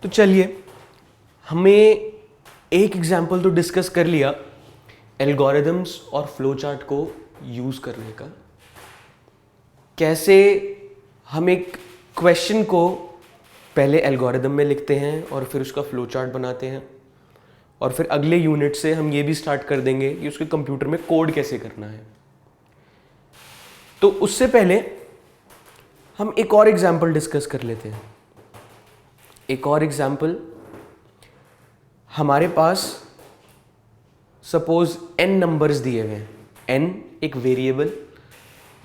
तो चलिए, हमें एक एग्जाम्पल तो डिस्कस कर लिया एल्गोरिदम्स और फ्लो चार्ट को यूज़ करने का। कैसे हम एक क्वेश्चन को पहले एल्गोरिदम में लिखते हैं और फिर उसका फ्लो चार्ट बनाते हैं, और फिर अगले यूनिट से हम ये भी स्टार्ट कर देंगे कि उसके कंप्यूटर में कोड कैसे करना है। तो उससे पहले हम एक और एग्जाम्पल डिस्कस कर लेते हैं। एक और एग्जाम्पल, हमारे पास सपोज n नंबर्स दिए हुए हैं। n एक वेरिएबल,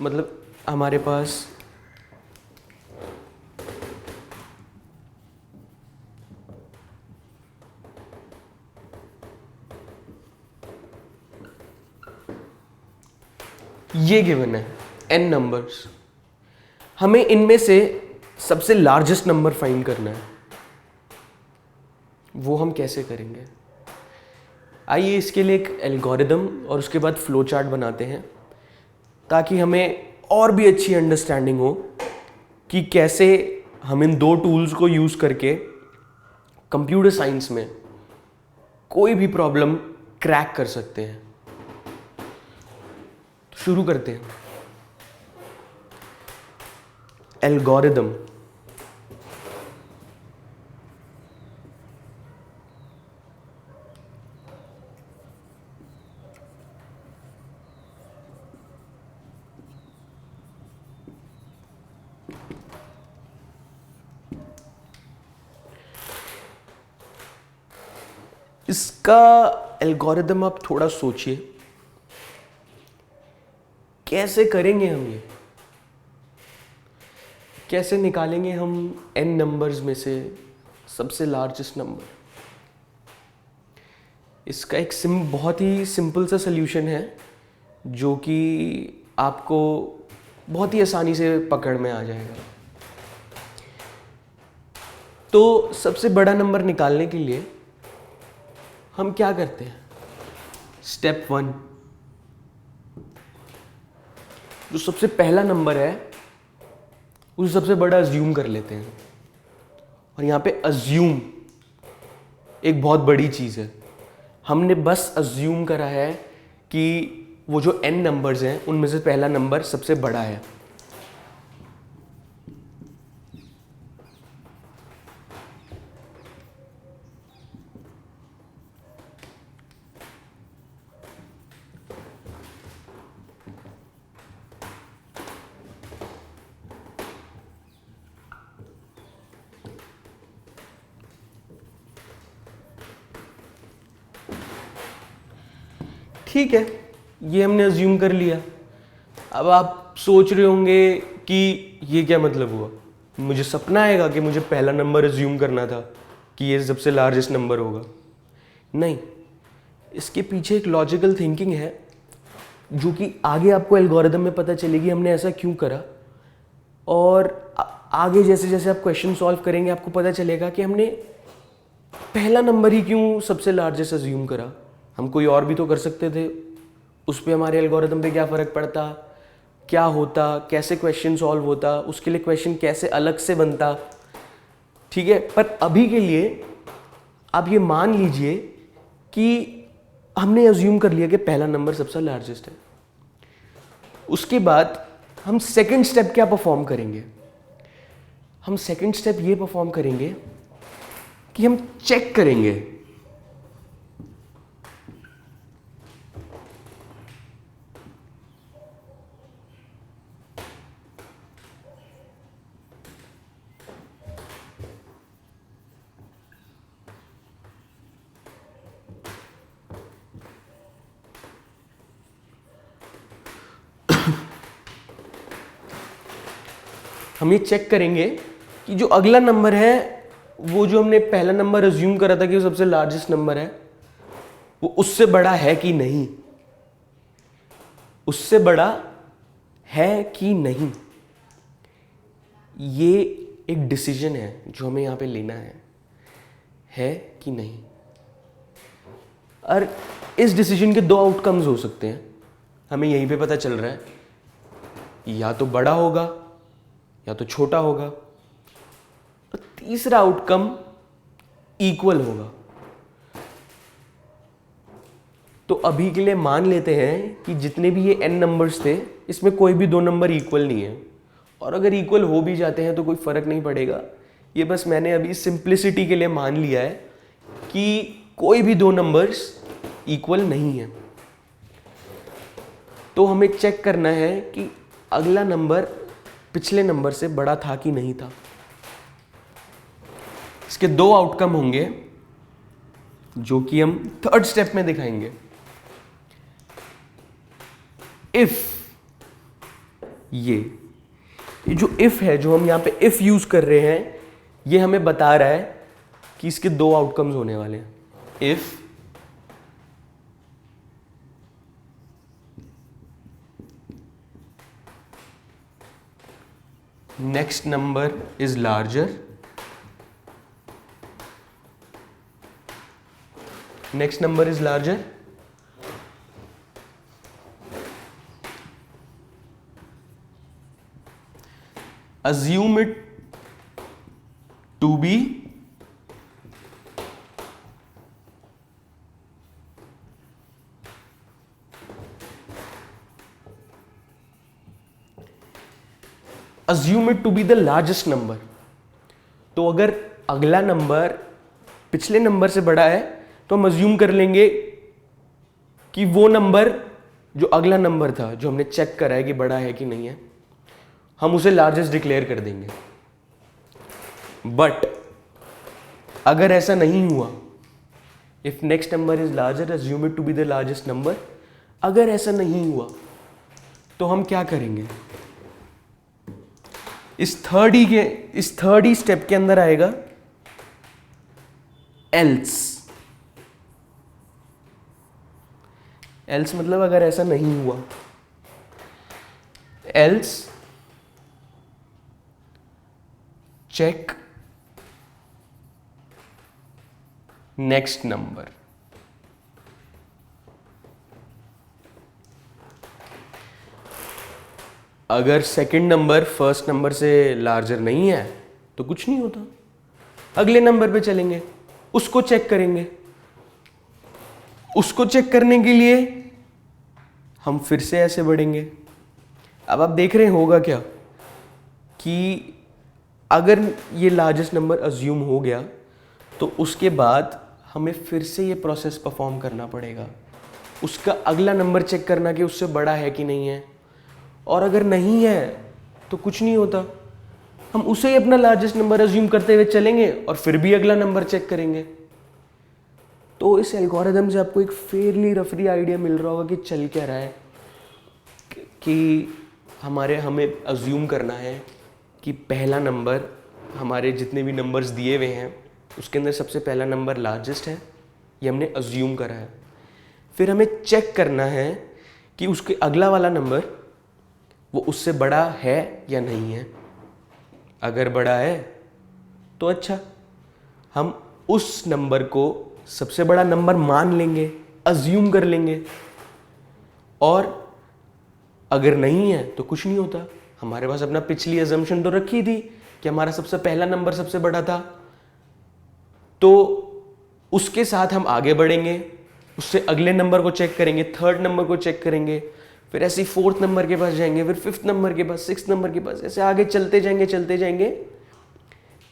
मतलब हमारे पास ये गिवन है n नंबर्स। हमें इनमें से सबसे लार्जेस्ट नंबर फाइंड करना है। वो हम कैसे करेंगे? आइए इसके लिए एक एल्गोरिदम और उसके बाद फ्लो चार्ट बनाते हैं, ताकि हमें और भी अच्छी अंडरस्टैंडिंग हो कि कैसे हम इन दो टूल्स को यूज़ करके कंप्यूटर साइंस में कोई भी प्रॉब्लम क्रैक कर सकते हैं। तो शुरू करते हैं। एल्गोरिदम, इसका एल्गोरिदम आप थोड़ा सोचिए, कैसे करेंगे हम ये? कैसे निकालेंगे हम n नंबर्स में से सबसे लार्जेस्ट नंबर? इसका एक बहुत ही सिंपल सा सल्यूशन है, जो कि आपको बहुत ही आसानी से पकड़ में आ जाएगा। तो सबसे बड़ा नंबर निकालने के लिए हम क्या करते हैं? स्टेप 1, जो सबसे पहला नंबर है उसे सबसे बड़ा अज्यूम कर लेते हैं। और यहाँ पे अज्यूम एक बहुत बड़ी चीज़ है। हमने बस अज्यूम करा है कि वो जो n नंबर्स हैं उनमें से पहला नंबर सबसे बड़ा है। ठीक है, ये हमने अज्यूम कर लिया। अब आप सोच रहे होंगे कि ये क्या मतलब हुआ? मुझे सपना आएगा कि मुझे पहला नंबर अज्यूम करना था कि ये सबसे लार्जेस्ट नंबर होगा? नहीं, इसके पीछे एक लॉजिकल थिंकिंग है, जो कि आगे आपको एल्गोरिदम में पता चलेगी हमने ऐसा क्यों करा। और आगे जैसे जैसे आप क्वेश्चन सॉल्व करेंगे आपको पता चलेगा कि हमने पहला नंबर ही क्यों सबसे लार्जेस्ट अज्यूम करा। हम कोई और भी तो कर सकते थे, उस पर हमारे एल्गोरिदम पे क्या फ़र्क पड़ता, क्या होता, कैसे क्वेश्चन सॉल्व होता, उसके लिए क्वेश्चन कैसे अलग से बनता। ठीक है, पर अभी के लिए आप ये मान लीजिए कि हमने अज्यूम कर लिया कि पहला नंबर सबसे लार्जेस्ट है। उसके बाद हम सेकंड स्टेप क्या परफॉर्म करेंगे? हम सेकंड स्टेप ये परफॉर्म करेंगे कि हम चेक करेंगे हम ये चेक करेंगे कि जो अगला नंबर है, वो जो हमने पहला नंबर अज्यूम करा था कि वो सबसे लार्जेस्ट नंबर है, वो उससे बड़ा है कि नहीं। उससे बड़ा है कि नहीं, ये एक डिसीजन है जो हमें यहाँ पे लेना है कि नहीं। और इस डिसीजन के दो आउटकम्स हो सकते हैं, हमें यहीं पे पता चल रहा है, या तो बड़ा होगा या तो छोटा होगा। और तीसरा आउटकम इक्वल होगा। तो अभी के लिए मान लेते हैं कि जितने भी ये n नंबर्स थे इसमें कोई भी दो नंबर इक्वल नहीं है, और अगर इक्वल हो भी जाते हैं तो कोई फर्क नहीं पड़ेगा। ये बस मैंने अभी सिंप्लिसिटी के लिए मान लिया है कि कोई भी दो नंबर्स इक्वल नहीं है। तो हमें चेक करना है कि अगला नंबर पिछले नंबर से बड़ा था कि नहीं था। इसके दो आउटकम होंगे जो कि हम थर्ड स्टेप में दिखाएंगे। इफ ये जो इफ है, जो हम यहां पे इफ यूज कर रहे हैं, ये हमें बता रहा है कि इसके दो आउटकम्स होने वाले हैं। If next number is larger, next number is larger, assume it to be assume it to be the largest number। तो अगर अगला नंबर पिछले नंबर से बड़ा है तो हम अज्यूम कर लेंगे कि वो नंबर जो अगला नंबर था, जो हमने चेक करा है कि बड़ा है कि नहीं है, हम उसे लार्जेस्ट डिक्लेयर कर देंगे। बट अगर ऐसा नहीं हुआ, if next number is larger assume it to be the largest number, अगर ऐसा नहीं हुआ तो हम क्या करेंगे? इस थर्ड ही स्टेप के अंदर आएगा एल्स। एल्स मतलब अगर ऐसा नहीं हुआ, एल्स चेक नेक्स्ट नंबर। अगर सेकंड नंबर फर्स्ट नंबर से लार्जर नहीं है तो कुछ नहीं होता, अगले नंबर पे चलेंगे, उसको चेक करेंगे। उसको चेक करने के लिए हम फिर से ऐसे बढ़ेंगे। अब आप देख रहे होगा क्या कि अगर ये लार्जेस्ट नंबर अज्यूम हो गया तो उसके बाद हमें फिर से ये प्रोसेस परफॉर्म करना पड़ेगा, उसका अगला नंबर चेक करना कि उससे बड़ा है कि नहीं है। और अगर नहीं है तो कुछ नहीं होता, हम उसे ही अपना लार्जेस्ट नंबर अज्यूम करते हुए चलेंगे और फिर भी अगला नंबर चेक करेंगे। तो इस एल्गोरिथम से आपको एक फेयरली रफली आइडिया मिल रहा होगा कि चल क्या रहा है, कि हमें अज्यूम करना है कि पहला नंबर, हमारे जितने भी नंबर्स दिए हुए हैं उसके अंदर सबसे पहला नंबर लार्जेस्ट है, ये हमने अज्यूम करा है। फिर हमें चेक करना है कि उसके अगला वाला नंबर वो उससे बड़ा है या नहीं है। अगर बड़ा है तो अच्छा, हम उस नंबर को सबसे बड़ा नंबर मान लेंगे, अज्यूम कर लेंगे। और अगर नहीं है तो कुछ नहीं होता, हमारे पास अपना पिछली अजम्पशन तो रखी थी कि हमारा सबसे पहला नंबर सबसे बड़ा था, तो उसके साथ हम आगे बढ़ेंगे, उससे अगले नंबर को चेक करेंगे, थर्ड नंबर को चेक करेंगे, फिर ऐसे ही फोर्थ नंबर के पास जाएंगे, फिर फिफ्थ नंबर के पास, सिक्स्थ नंबर के पास, ऐसे आगे चलते जाएंगे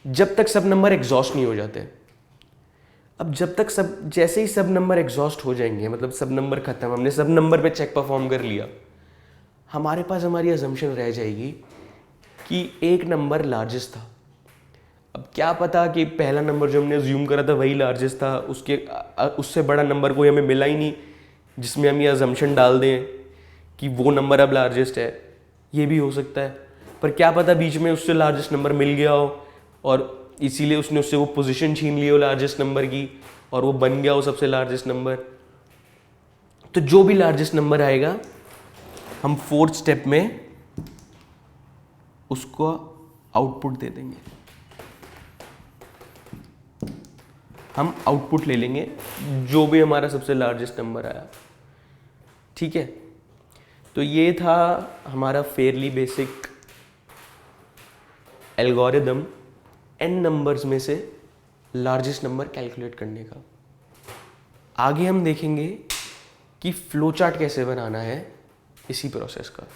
जब तक सब नंबर एग्जॉस्ट नहीं हो जाते। अब जब तक जैसे ही सब नंबर एग्जॉस्ट हो जाएंगे, मतलब सब नंबर खत्म, हमने सब नंबर पे चेक परफॉर्म कर लिया, हमारे पास हमारी अजम्पशन रह जाएगी कि एक नंबर लार्जेस्ट था। अब क्या पता कि पहला नंबर जो हमने अज्यूम करा था वही लार्जेस्ट था, उससे बड़ा नंबर कोई हमें मिला ही नहीं जिसमें हम ये अजम्पशन डाल दें कि वो नंबर अब लार्जेस्ट है, ये भी हो सकता है। पर क्या पता बीच में उससे लार्जेस्ट नंबर मिल गया हो और इसीलिए उसने उससे वो पोजीशन छीन ली हो लार्जेस्ट नंबर की और वो बन गया हो सबसे लार्जेस्ट नंबर। तो जो भी लार्जेस्ट नंबर आएगा हम फोर्थ स्टेप में उसको आउटपुट दे देंगे, हम आउटपुट ले लेंगे जो भी हमारा सबसे लार्जेस्ट नंबर आया। ठीक है, तो ये था हमारा fairly basic algorithm N numbers में से लार्जेस्ट नंबर कैलकुलेट करने का। आगे हम देखेंगे कि फ्लो चार्ट कैसे बनाना है इसी प्रोसेस का।